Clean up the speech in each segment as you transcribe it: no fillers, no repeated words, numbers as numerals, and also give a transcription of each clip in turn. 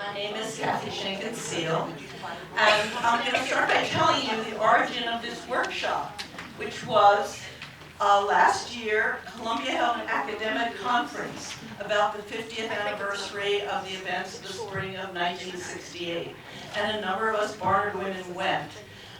My name is Kathy Schenken-Seal, and I'm going to start by telling you the origin of this workshop, which was last year, Columbia held an academic conference about the 50th anniversary of the events of the spring of 1968, and a number of us Barnard women went.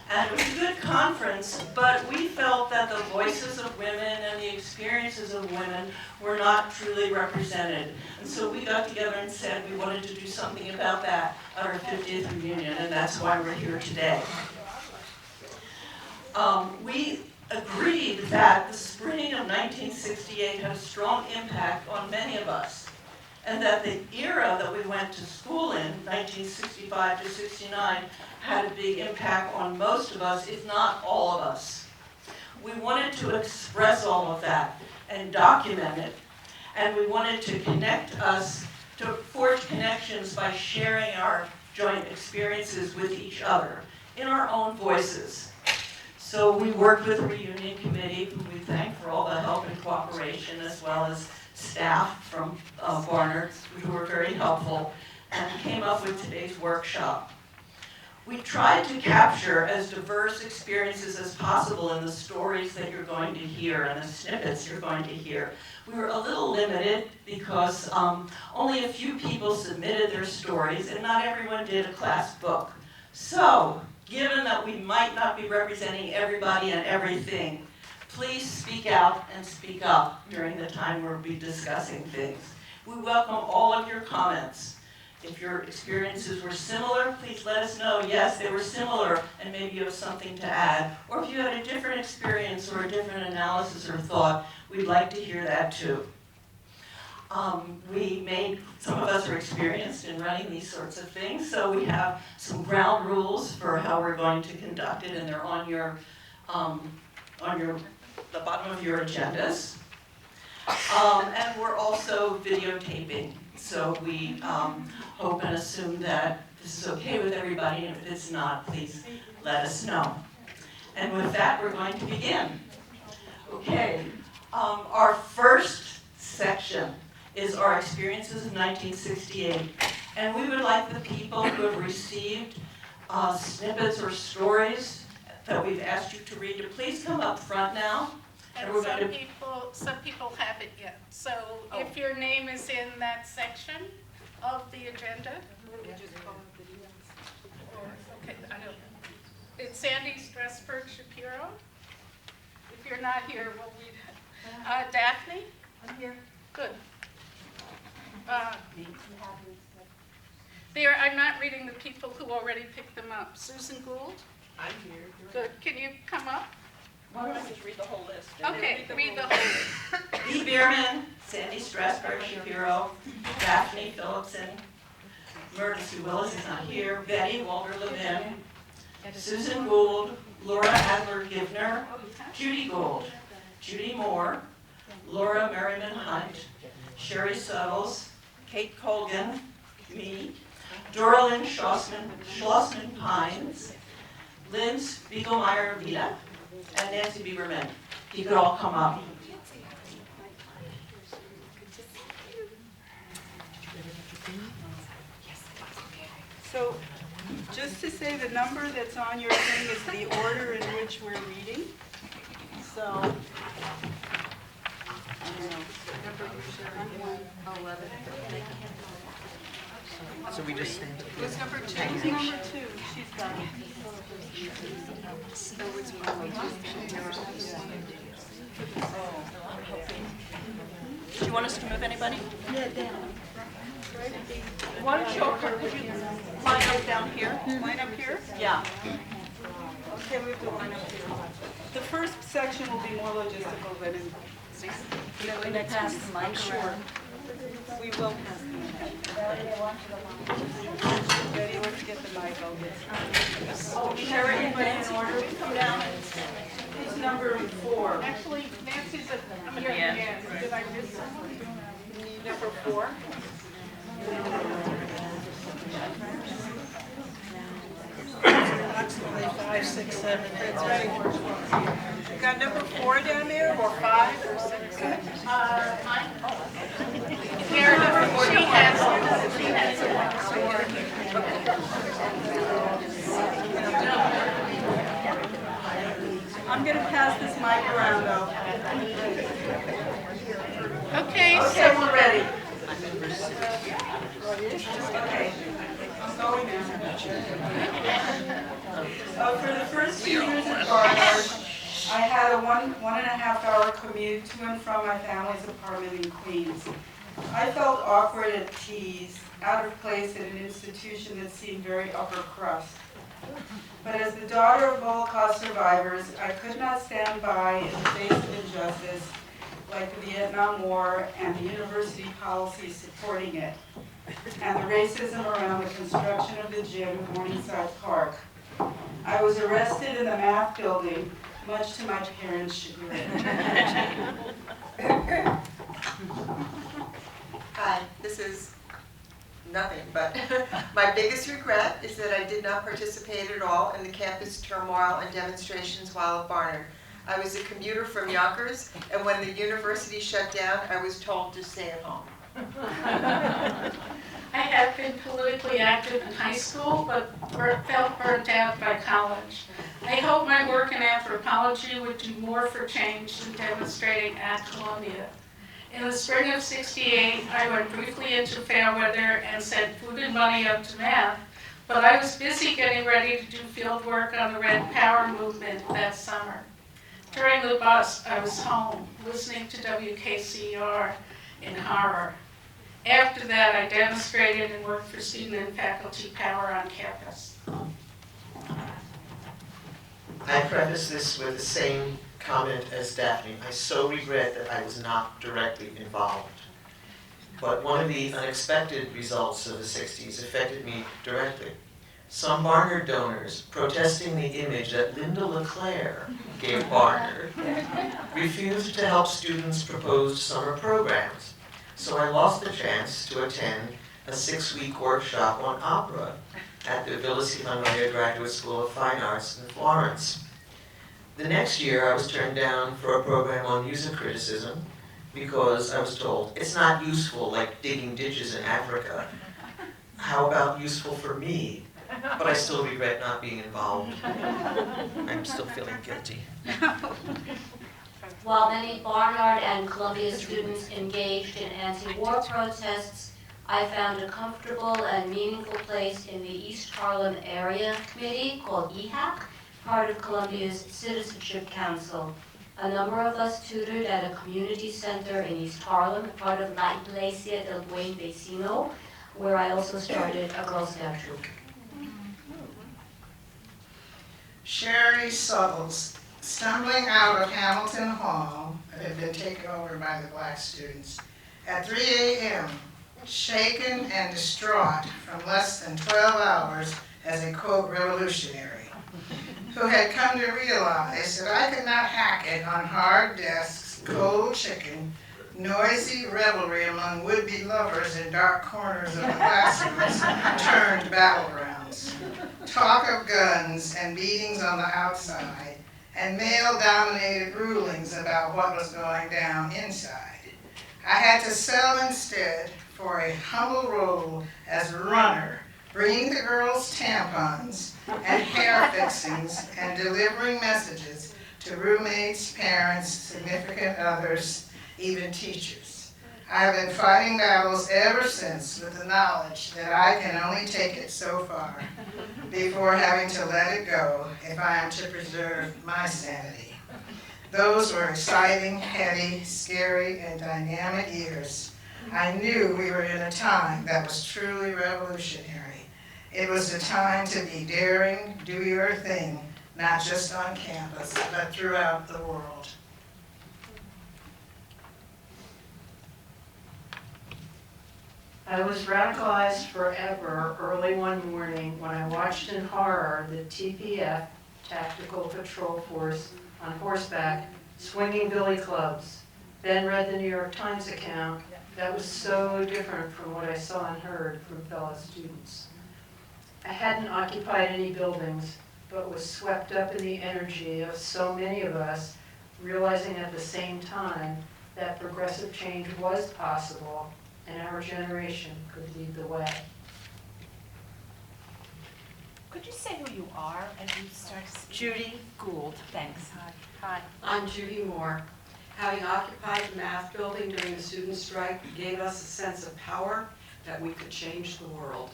And it was a good conference, but we felt that the voices of women and the experiences of women were not truly represented. And so we got together and said we wanted to do something about that at our 50th reunion, and that's why we're here today. We agreed that the spring of 1968 had a strong impact on many of us, and that the era that we went to school in, 1965 to 69, had a big impact on most of us, if not all of us. We wanted to express all of that and document it, and we wanted to connect us, to forge connections by sharing our joint experiences with each other in our own voices. So we worked with the reunion committee, who we thank for all the help and cooperation, as well as staff from Barnard, who were very helpful, and came up with today's workshop. We tried to capture as diverse experiences as possible in the stories that you're going to hear and the snippets you're going to hear. We were a little limited because only a few people submitted their stories, and not everyone did a class book. So, given that we might not be representing everybody and everything, please speak out and speak up during the time we'll be discussing things. We welcome all of your comments. If your experiences were similar, please let us know, yes, they were similar, and maybe you have something to add. Or if you had a different experience or a different analysis or thought, we'd like to hear that too. Some of us are experienced in running these sorts of things, so we have some ground rules for how we're going to conduct it, and they're on the bottom of your agendas. And we're also videotaping, so we hope and assume that this is okay with everybody, and if it's not, please let us know. And with that, we're going to begin. Okay, our first section is our experiences of 1968, and we would like the people who have received snippets or stories that we've asked you to read to please come up front now. And some people haven't yet. So if your name is in that section of the agenda, okay, I know. It's Sandy Strasberg Shapiro. If you're not here, we'll read. Daphne? I'm here. Good. I'm not reading the people who already picked them up. Susan Gould? I'm here. Good. Can you come up? Why don't I just read the whole list? Okay, read the whole list. Dee Bierman, Sandy Strasberg Shapiro, Daphne Phillipson, Myrna Sue Willis is not here, Betty Walter Levin, Susan Gould, Laura Adler Givner, Judy Gould, Judy Moore, Laura Merriman Hunt, Sherry Suttles, Kate Colgan, me, Doralyn Schlossman Pines, Lynn Spiegelmeyer Vida, and Nancy Bieberman. You could all come up. So, just to say, the number that's on your thing is the order in which we're reading. So, I don't know. So we just stand up. What's number two? Who's number two? She's got it. Do you want us to move anybody? Yeah, down. Why don't you line up down here? Line up here? Yeah. Okay, we have to line up here. The first section will be more logistical than in. We're going to pass the mic around. We will pass the mic. Betty, let's get the mic over. Sherry, everybody in order? Come down. Who's number 4? Actually, Nancy's at here again. Did I miss something? Number 4? Approximately 5, 6, 7, 8. That's right. You got number 4 down there, or 5 or 6? Here, she has I'm going to pass this mic around though. Okay, Okay, so we're ready. Okay, I'm going now. For the first 2 years at Barnard, I had a one and a half hour commute to and from my family's apartment in Queens. I felt awkward at ease, out of place at an institution that seemed very upper crust. But as the daughter of Holocaust survivors, I could not stand by in the face of injustice like the Vietnam War and the university policy supporting it, and the racism around the construction of the gym at Morningside Park. I was arrested in the math building, much to my parents' chagrin. Hi, this is nothing, but my biggest regret is that I did not participate at all in the campus turmoil and demonstrations while at Barnard. I was a commuter from Yonkers, and when the university shut down, I was told to stay at home. I have been politically active in high school, but felt burnt out by college. I hope my work in anthropology would do more for change than demonstrating at Columbia. In the spring of '68, I went briefly into Fairweather and sent food and money up to math, but I was busy getting ready to do field work on the Red Power movement that summer. During the bus, I was home, listening to WKCR in horror. After that, I demonstrated and worked for student and faculty power on campus. I preface this with the same comment as Daphne. I so regret that I was not directly involved. But one of the unexpected results of the 60s affected me directly. Some Barnard donors, protesting the image that Linda LeClaire gave Barnard, refused to help students' proposed summer programs. So I lost the chance to attend a 6-week workshop on opera at the Villa Signoria Graduate School of Fine Arts in Florence. The next year, I was turned down for a program on music criticism because I was told, it's not useful like digging ditches in Africa. How about useful for me? But I still regret not being involved. I'm still feeling guilty. While many Barnard and Columbia students engaged in anti-war protests, I found a comfortable and meaningful place in the East Harlem Area Committee, called EHAC, part of Columbia's Citizenship Council. A number of us tutored at a community center in East Harlem, part of La Iglesia del Buen Vecino, where I also started a Girl Scout troop. Sherry Suttles, stumbling out of Hamilton Hall that had been taken over by the black students at 3 a.m., shaken and distraught from less than 12 hours as a, quote, revolutionary, who had come to realize that I could not hack it on hard desks, cold chicken, noisy revelry among would-be lovers in dark corners of the classrooms turned battlegrounds, talk of guns and beatings on the outside, and male-dominated rulings about what was going down inside. I had to settle instead for a humble role as runner, bringing the girls tampons and hair fixings and delivering messages to roommates, parents, significant others, even teachers. I have been fighting battles ever since with the knowledge that I can only take it so far before having to let it go if I am to preserve my sanity. Those were exciting, heady, scary, and dynamic years. I knew we were in a time that was truly revolutionary. It was a time to be daring, do your thing, not just on campus, but throughout the world. I was radicalized forever early one morning when I watched in horror the TPF, Tactical Patrol Force, on horseback, swinging billy clubs. Then read the New York Times account that was so different from what I saw and heard from fellow students. I hadn't occupied any buildings, but was swept up in the energy of so many of us, realizing at the same time that progressive change was possible and our generation could lead the way. Could you say who you are as you start speaking? Judy Gould, thanks. Hi. I'm Judy Moore. Having occupied the math building during the student strike gave us a sense of power that we could change the world.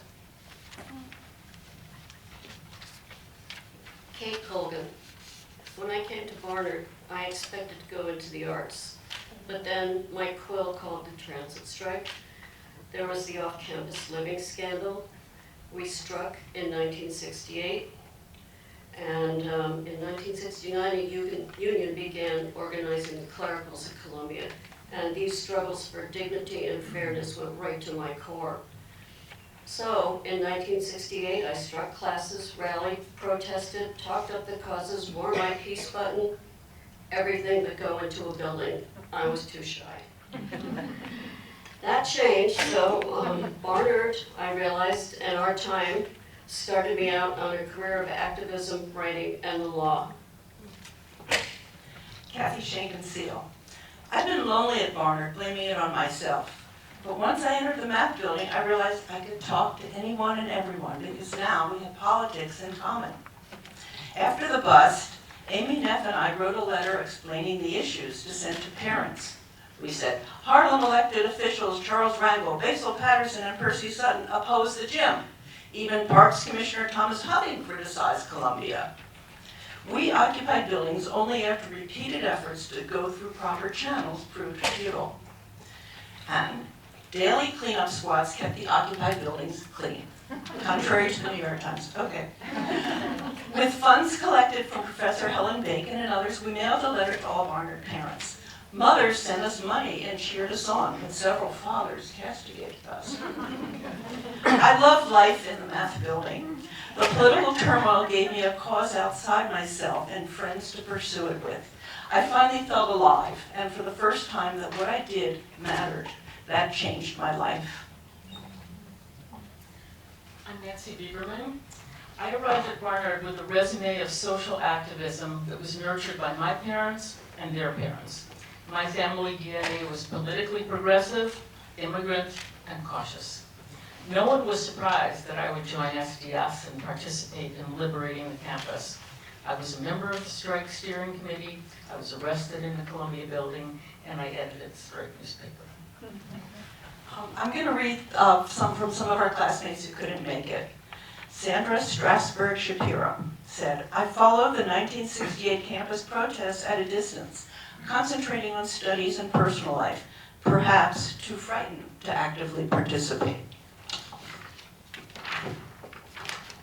Kate Colgan. When I came to Barnard, I expected to go into the arts, but then Mike Quill called the transit strike. There was the off-campus living scandal. We struck in 1968, and in 1969 a union began organizing the clericals at Columbia, and these struggles for dignity and fairness went right to my core. So, in 1968, I struck classes, rallied, protested, talked up the causes, wore my peace button, everything that go into a building. I was too shy. That changed, so Barnard, I realized, and our time started me out on a career of activism, writing, and the law. Kathy Schenken-Seal. I've been lonely at Barnard, blaming it on myself. But once I entered the math building, I realized I could talk to anyone and everyone because now we have politics in common. After the bust, Amy Neff and I wrote a letter explaining the issues to send to parents. We said, Harlem elected officials Charles Rangel, Basil Patterson, and Percy Sutton opposed the gym. Even Parks Commissioner Thomas Hubbing criticized Columbia. We occupied buildings only after repeated efforts to go through proper channels proved futile. And daily cleanup squads kept the occupied buildings clean, contrary to the New York Times. Okay. With funds collected from Professor Helen Bacon and others, we mailed a letter to all Barnard parents. Mothers sent us money and cheered us on, but several fathers castigated us. I loved life in the math building. The political turmoil gave me a cause outside myself and friends to pursue it with. I finally felt alive, and for the first time that what I did mattered. That changed my life. I'm Nancy Bieberman. I arrived at Barnard with a resume of social activism that was nurtured by my parents and their parents. My family DNA was politically progressive, immigrant, and cautious. No one was surprised that I would join SDS and participate in liberating the campus. I was a member of the strike steering committee, I was arrested in the Columbia building, and I edited the strike newspaper. I'm going to read some from some of our classmates who couldn't make it. Sandra Strasberg Shapiro said, I followed the 1968 campus protests at a distance, concentrating on studies and personal life, perhaps too frightened to actively participate.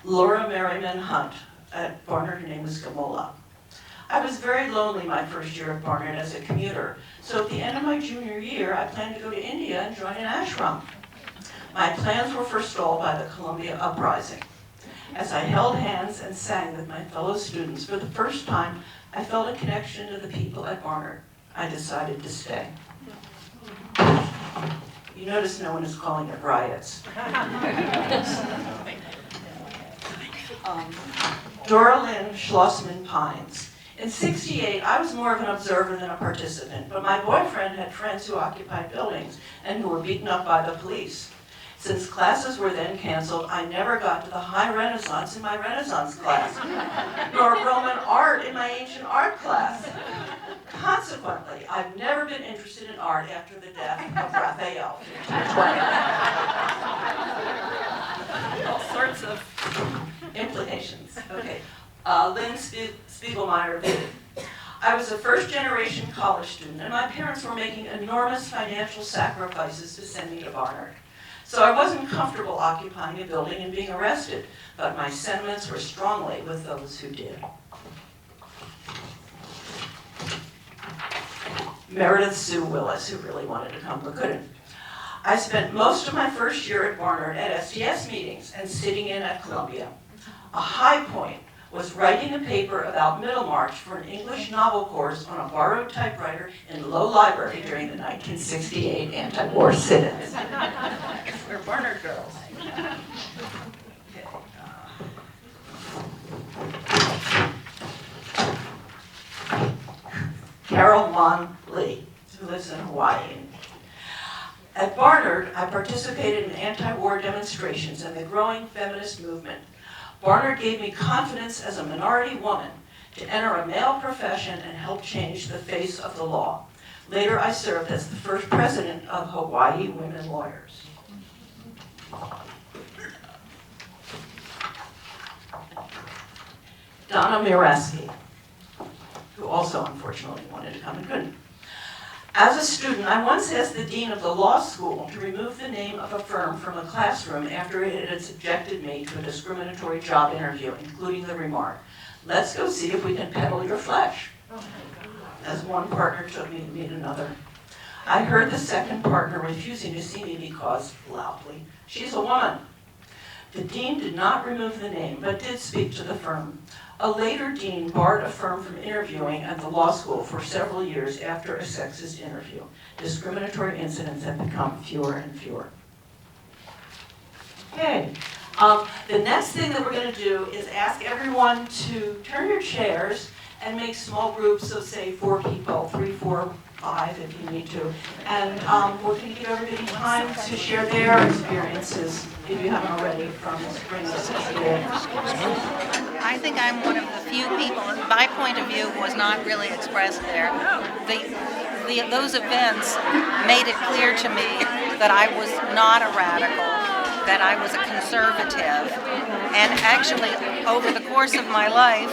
Laura Merriman Hunt at Barnard, her name was Gamola. I was very lonely my first year at Barnard as a commuter, so at the end of my junior year, I planned to go to India and join an ashram. My plans were forestalled by the Columbia uprising. As I held hands and sang with my fellow students, for the first time, I felt a connection to the people at Barnard. I decided to stay. You notice no one is calling it riots. Dora Lynn Schlossman Pines. In '68, I was more of an observer than a participant, but my boyfriend had friends who occupied buildings and who were beaten up by the police. Since classes were then canceled, I never got to the high Renaissance in my Renaissance class, nor Roman art in my ancient art class. Consequently, I've never been interested in art after the death of Raphael in 1820. All sorts of implications. Okay. Lynn Spiegelmeyer Vitti. I was a first-generation college student, and my parents were making enormous financial sacrifices to send me to Barnard. So I wasn't comfortable occupying a building and being arrested, but my sentiments were strongly with those who did. Meredith Sue Willis, who really wanted to come but couldn't. I spent most of my first year at Barnard at SDS meetings and sitting in at Columbia. A high point was writing a paper about Middlemarch for an English novel course on a borrowed typewriter in Low Library during the 1968 anti-war sit-ins. We're Barnard girls. Carol Mon Lee, who lives in Hawaii. At Barnard, I participated in anti-war demonstrations and the growing feminist movement. Barnard gave me confidence as a minority woman to enter a male profession and help change the face of the law. Later, I served as the first president of Hawaii Women Lawyers. Donna Miraski, who also unfortunately wanted to come and couldn't. As a student, I once asked the dean of the law school to remove the name of a firm from a classroom after it had subjected me to a discriminatory job interview, including the remark, "Let's go see if we can peddle your flesh." As one partner took me to meet another. I heard the second partner refusing to see me because, loudly, "She's a woman." The dean did not remove the name, but did speak to the firm. A later dean barred a firm from interviewing at the law school for several years after a sexist interview. Discriminatory incidents have become fewer and fewer. Okay, the next thing that we're going to do is ask everyone to turn your chairs and make small groups of, say, 4 people, 3, 4, 5 if you need to. And we're going to give everybody time to share their experiences, if you haven't already, from the spring of 68. I think I'm one of the few people, and my point of view was not really expressed there. Those events made it clear to me that I was not a radical, that I was a conservative, and actually over the course of my life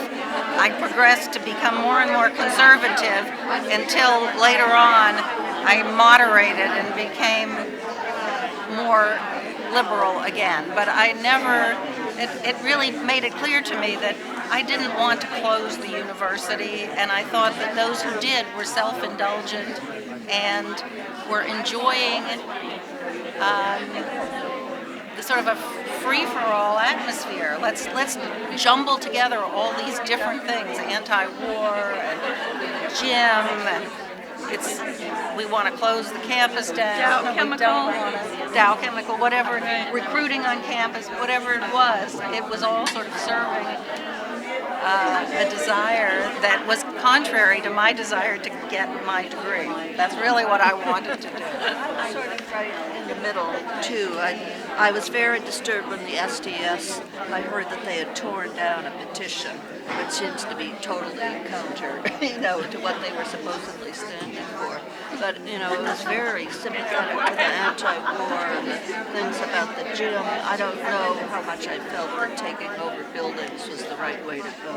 I progressed to become more and more conservative until later on I moderated and became more liberal again. But I never, it really made it clear to me that I didn't want to close the university, and I thought that those who did were self-indulgent and were enjoying the sort of a free-for-all atmosphere. Let's jumble together all these different things, anti-war and gym, and we want to close the campus down. Dow Chemical, whatever, recruiting on campus, whatever it was all sort of serving a desire that was contrary to my desire to get my degree. That's really what I wanted to do. I'm sort of right in the middle, too. I was very disturbed when the SDS, I heard that they had torn down a petition, which seems to be totally counter, to what they were supposedly standing for. But, it was very sympathetic to the anti-war and the things about the gym. I don't know how much I felt that taking over buildings was the right way to go.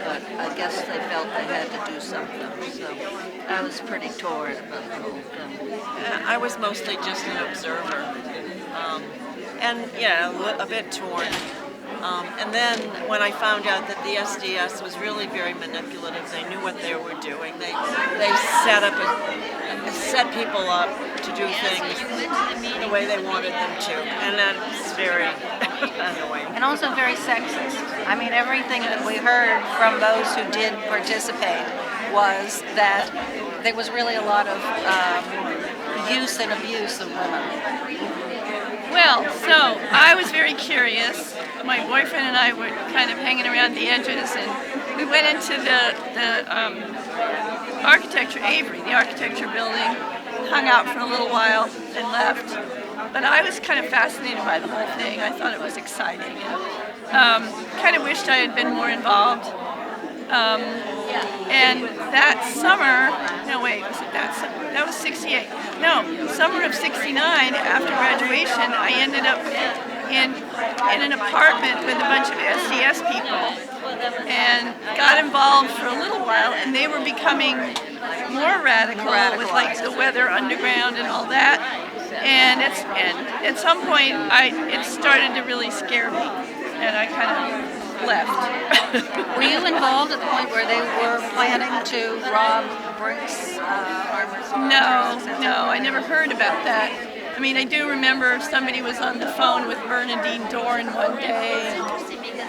But I guess they felt they had to do something. So I was pretty torn about the whole thing. I was mostly just an observer. A bit torn. And then when I found out that the SDS was really very manipulative, they knew what they were doing. They set people up to do things the way they wanted them to, and that's very annoying. And also very sexist. I mean, everything that we heard from those who did participate was that there was really a lot of use and abuse of women. Well, so I was very curious. My boyfriend and I were kind of hanging around the edges, and we went into the architecture, Avery, the architecture building, hung out for a little while, and left. But I was kind of fascinated by the whole thing. I thought it was exciting. And, kind of wished I had been more involved. And that summer, that was 68. No, summer of 69, after graduation, I ended up in an apartment with a bunch of SDS people and got involved for a little while, and they were becoming more radical with like the Weather Underground and all that. And at some point, it started to really scare me, and I kind of left. Were you involved at the point where they were planning to rob Brink's armors? No, I never heard about that. I mean, I do remember somebody was on the phone with Bernadine Dorn one day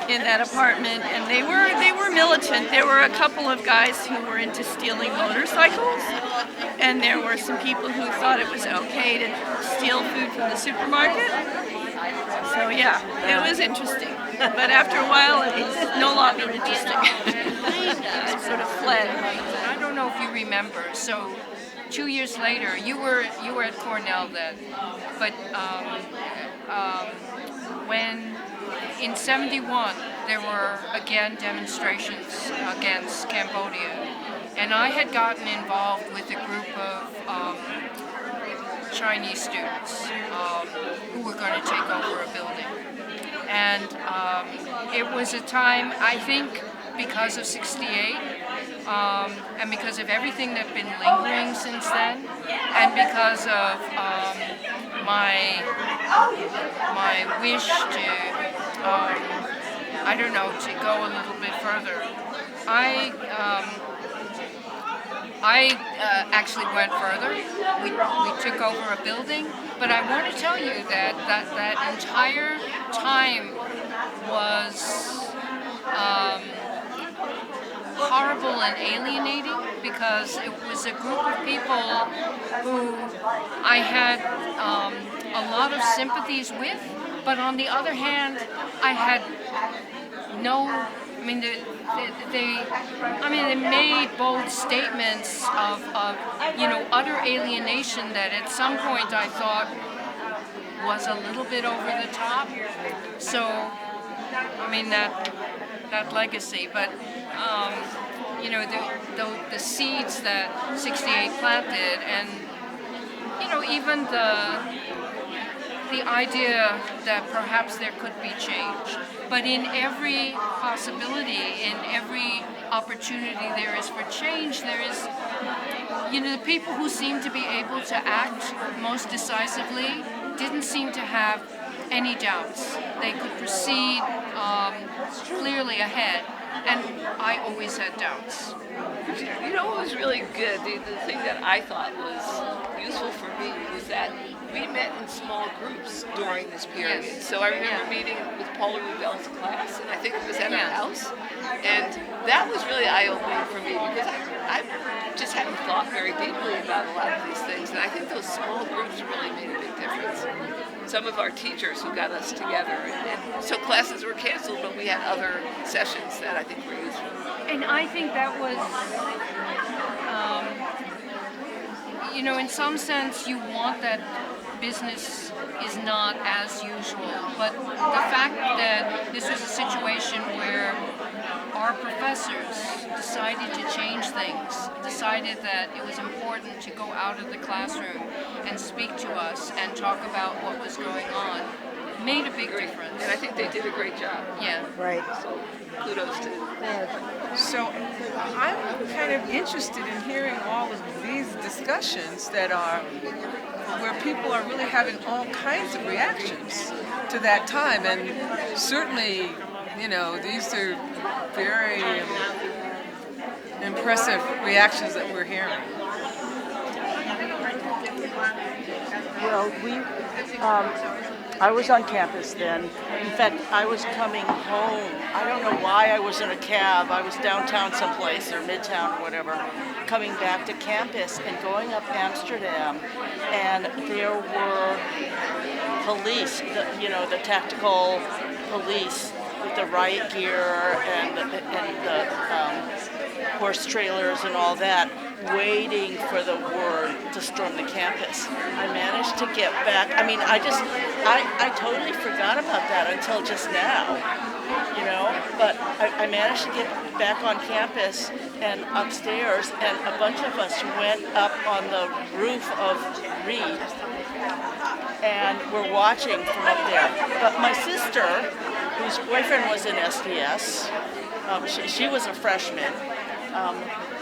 in that apartment, and they were militant. There were a couple of guys who were into stealing motorcycles, and there were some people who thought it was okay to steal food from the supermarket. So yeah, it was interesting. But after a while, it was no longer interesting. I sort of fled. I don't know if you remember, so 2 years later, you were at Cornell then, but when in '71 there were again demonstrations against Cambodia, and I had gotten involved with a group of Chinese students who were going to take over a building. And it was a time, I think, because of '68, and because of everything that's been lingering since then, and because of my wish to, I don't know, to go a little bit further. I actually went further. We took over a building, but I want to tell you that entire time was horrible and alienating, because it was a group of people who I had a lot of sympathies with, but on the other hand, I had no. I mean, they made bold statements of utter alienation that at some point I thought was a little bit over the top. So, I mean, that legacy, but the seeds that '68 planted, and even the idea that perhaps there could be change. But in every possibility, in every opportunity there is for change, there is, the people who seem to be able to act most decisively didn't seem to have any doubts. They could proceed clearly ahead, and I always had doubts. You know what was really good, the thing that I thought was useful for me was that we met in small groups during this period. Yes. So I remember meeting with Paula Rubel's class, and I think it was at her house, and that was really eye-opening for me, because I just hadn't thought very deeply about a lot of these things, and I think those small groups really made a big difference. Some of our teachers who got us together, and so classes were canceled, but we had other sessions that I think were useful. And I think that was, in some sense, you want that business is not as usual. But the fact that this was a situation where our professors decided to change things, decided that it was important to go out of the classroom and speak to us and talk about what was going on, made a big difference. And I think they did a great job. Yeah. Right. So kudos to them. So I'm kind of interested in hearing all of these discussions that are where people are really having all kinds of reactions to that time, and certainly, these are very impressive reactions that we're hearing. Well, I was on campus then. In fact, I was coming home. I don't know why I was in a cab. I was downtown someplace, or midtown or whatever, coming back to campus and going up Amsterdam, and there were police, the tactical police with the riot gear and the horse trailers and all that, waiting for the word to storm the campus. I managed to get back. I mean, I totally forgot about that until just now, but I managed to get back on campus and upstairs, and a bunch of us went up on the roof of Reed, and we're watching from up there. But my sister, whose boyfriend was in SDS, she was a freshman.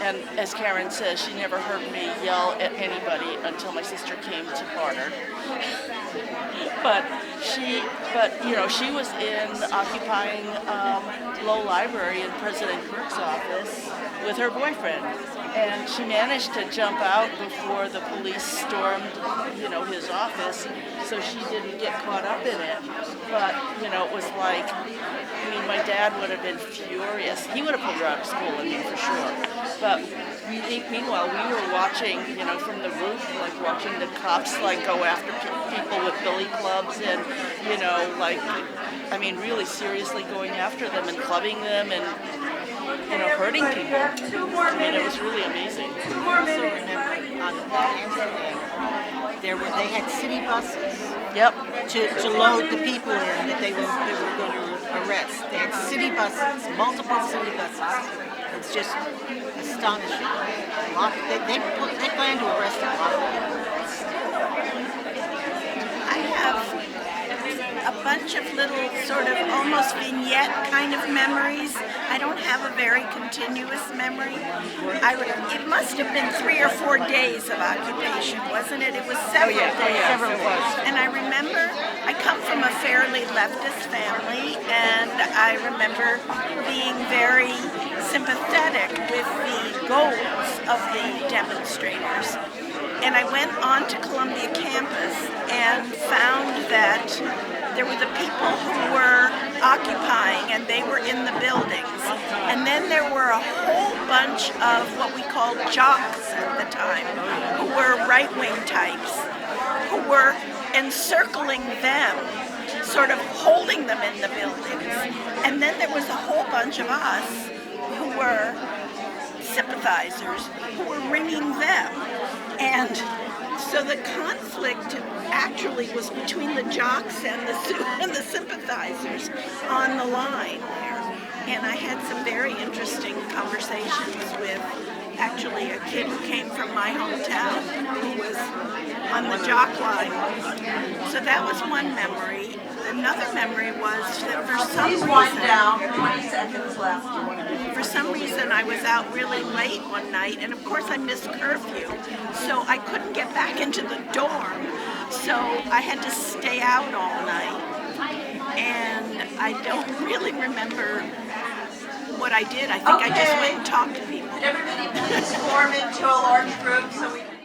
And as Karen says, she never heard me yell at anybody until my sister came to Barnard. but she was in occupying Low Library in President Kirk's office with her boyfriend. And she managed to jump out before the police stormed, his office, so she didn't get caught up in it. But, it was like, my dad would have been furious. He would have pulled her out of school, for sure. But meanwhile, we were watching, from the roof, watching the cops, go after people with billy clubs and, really seriously going after them and clubbing them and, hurting people. It was really amazing. Two more minutes. They had city buses. Yep. To load the people in that they were going to arrest. They had city buses, multiple city buses. It's just astonishing. They plan to arrest a lot of people. I have a bunch of little sort of almost vignette kind of memories. I don't have a very continuous memory. It must have been 3 or 4 days of occupation, wasn't it? It was several days. Several days. And I remember I come from a fairly leftist family, and I remember being very sympathetic with the goals of the demonstrators. And I went on to Columbia campus and found that there were the people who were occupying and they were in the buildings. And then there were a whole bunch of what we called jocks at the time, who were right-wing types, who were encircling them, sort of holding them in the buildings. And then there was a whole bunch of us who were sympathizers who were ringing them. And so the conflict actually was between the jocks and the sympathizers on the line there. And I had some very interesting conversations with actually a kid who came from my hometown who was on the jock line. So that was one memory. Another memory was that for some reason, down, 20 seconds left. For some reason I was out really late one night, and of course I missed curfew, so I couldn't get back into the dorm, so I had to stay out all night, and I don't really remember what I did. I think I just went and talked to people. Everybody please form into a large group so we can